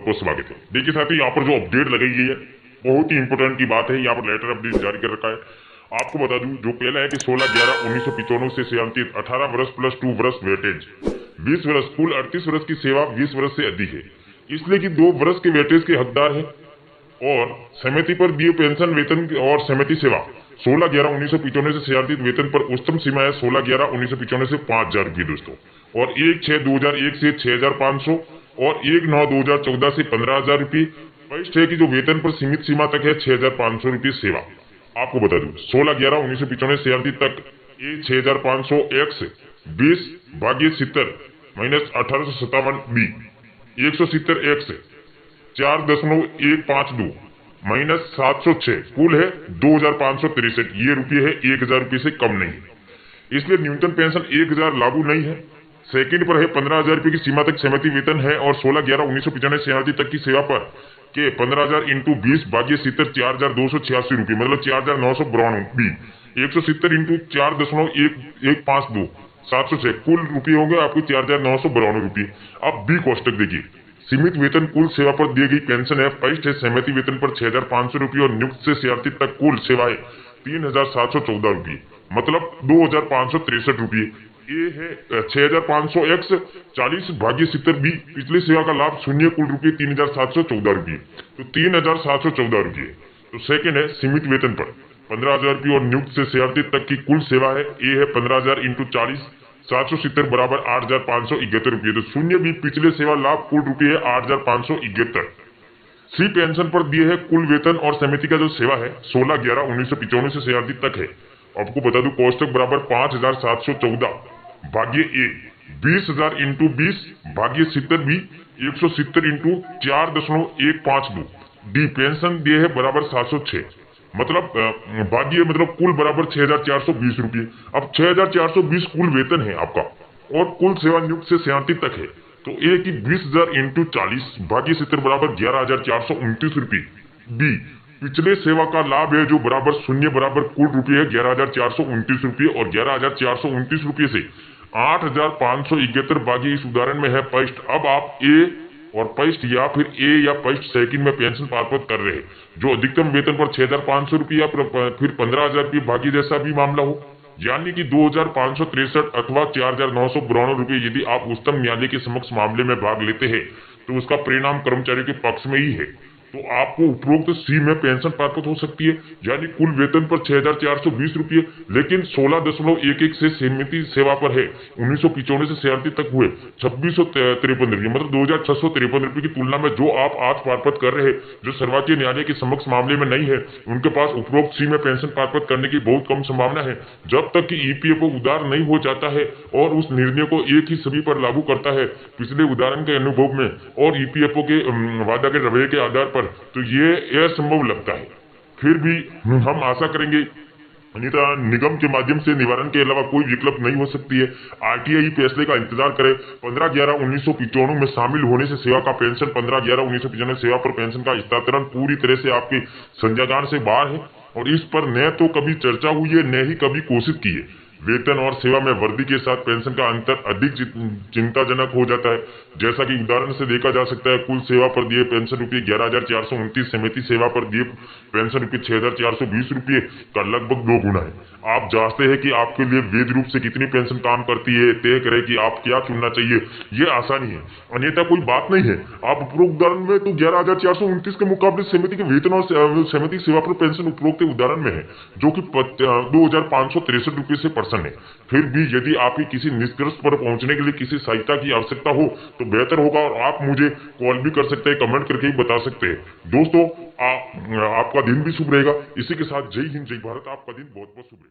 बहुत स्वागत है। देखिए साथियों, यहाँ पर जो अपडेट लगाई गई है बहुत ही इंपोर्टेंट की बात है। यहाँ पर लेटर अपडेट जारी कर रखा है। आपको बता दूं, जो पहला है कि 16/11/1995 से सेवांतित 18 वर्ष प्लस 2 वर्ष वेटेज 20 वर्ष, कुल 38 वर्ष की सेवा 20 वर्ष से अधिक है, इसलिए कि 2 वर्ष के वेटेज के हकदार है। और समिति पर दिए पेंशन वेतन और समिति सेवा 16/11/1995 से सेवांतित वेतन पर उच्चतम सीमा है 16/11/1995 से 5,000 रुपये दोस्तों, और 1/6/2001 से 6,500 और 1/9/2014 से 15,000 रुपये। वरिष्ठ है कि जो वेतन पर सीमित सीमा तक है 6,500 रुपये सेवा। आपको बता दूं 16/11/1995 से सेवांतित तक 6,500 x 20/70 minus 1857 B 170 x 4.152 minus 706 कुल है 2,563। ये रुपये है 1,000 रुपये से कम नहीं, इसलिए न्यूनतम पेंशन 1,000 लागू नहीं है। सेकंड पर है 15,000 रुपये की सीमा तक समिति वेतन है, और 16/11/1995 सेवानिवृत्ति तक की सेवा पर के 15,000 इंटू 20/70 4,286 रुपये मतलब 4,992 बी 170 इंटू 4.1152 706 कुल रुपये होंगे आपके 4,992 रुपये। अब बी कोष्टक देखिए, सीमित वेतन कुल सेवा पर दी गई पेंशन है। वरिष्ठ है सहमति वेतन पर 6,500 रुपये और नियुक्त से सेवानिवृत्ति तक कुल सेवाएं 3,714 रुपये मतलब 2,563 रुपये। ये है 6,500 एक्स 40/70 बी पिछले सेवा का लाभ शून्य कुल रुपये 3,714 रुपये, तो 3,714 रुपये। तो सेकंड है सीमित वेतन पर 15,000 रुपये और नियुक्त से सेवानिवृत्ति तक की कुल सेवा है। ये है 15,000 इंटू 40 770 बराबर 8,571 रुपये, तो शून्य भी पिछले सेवा लाभ कुल रुपये है 8,571। सी पेंशन पर दिए है कुल वेतन और समिति का जो सेवा है 16/11/1995 से सेवानिवृत्ति तक है। आपको बता दूं कोष्टक बराबर 5,714 भाग्य A 20,000 into 20/70 B 170 into 4.152 D पेंशन दिए है बराबर 706 मतलब भाग्य मतलब कुल बराबर 6,420 रुपये। अब 6,420 कुल वेतन है आपका और कुल सेवा नियुक्त से सेवानिवृत्ति तक है, तो ए की 20,000 इंटू 40/70 बराबर 11,429 रुपये। बी पिछले सेवा का लाभ है जो बराबर शून्य बराबर कुल रुपये है 11,429 रुपये, और 11,429 रुपये से 8,571 भाग्य इस उदाहरण में है पस्ट। अब आप ए और पस्ट या फिर ए या पस्ट सेकंड में पेंशन प्राप्त कर रहे हैं, जो अधिकतम वेतन पर 6,500 रुपये या फिर 15,000 रुपये भाग्य जैसा भी मामला हो, यानी कि 2,563 अथवा 4,992 रुपये। यदि आप उच्चतम न्यायालय के समक्ष मामले में भाग लेते हैं तो उसका परिणाम कर्मचारी के पक्ष में ही है, तो आपको उपरोक्त सी में पेंशन प्राप्त हो सकती है, यानी कुल वेतन पर 6,420 रुपये, लेकिन 16.11 से समिति सेवा पर है 1995 से सेवानिवृत्ति तक हुए 2,653 रुपये मतलब 2,653 रुपये की तुलना में जो आप आज प्राप्त कर रहे हैं, जो सर्वोच्च न्यायालय के समक्ष मामले में नहीं है, उनके पास उपरोक्त सी में पेंशन प्राप्त करने की बहुत कम संभावना है, जब तक कि ईपीएफओ उदार नहीं हो जाता है और उस निर्णय को एक ही सभी पर लागू करता है। पिछले उदाहरण के अनुभव में और ईपीएफओ के वादा के रवैये के आधार पर तो ये असंभव लगता है। फिर भी हम आशा करेंगे अन्यथा निगम के माध्यम से निवारण के अलावा कोई विकल्प नहीं हो सकती है। आरटीआई फैसले का इंतजार करें। 15/11/1995 में शामिल होने से सेवा का पेंशन 15/11/1995 सेवा पर पेंशन का हस्तांतरण पूरी तरह से आपके संज्ञान से बाहर है, और इस पर न तो कभी चर्चा हुई है न ही कभी कोशिश की है। वेतन और सेवा में वृद्धि के साथ पेंशन का अंतर अधिक चिंताजनक हो जाता है, जैसा कि उदाहरण से देखा जा सकता है। कुल सेवा पर दिए पेंशन रुपये 11,429, समिति सेवा पर दिए पेंशन रुपये 6,420 रुपये का लगभग 2 गुना है। आप जानते हैं कि आपके लिए वैध रूप से कितनी पेंशन काम करती है, तय करें कि आप क्या चुनना चाहिए, ये आसानी है, अन्यथा कोई बात नहीं है। आप उपरोक्त उदाहरण में तो 11,429 के मुकाबले समिति के वेतन और समिति सेवा पर पेंशन उपरोक्त उदाहरण में है, जो कि 2,563 रुपये से पर्सन है। फिर भी यदि आपकी किसी निष्कर्ष पर पहुंचने के लिए किसी सहायता की आवश्यकता हो तो बेहतर होगा, और आप मुझे कॉल भी कर सकते हैं, कमेंट करके ही बता सकते हैं। दोस्तों आपका दिन भी शुभ रहेगा। इसी के साथ जय हिंद जय भारत। आपका दिन बहुत बहुत शुभ रहे।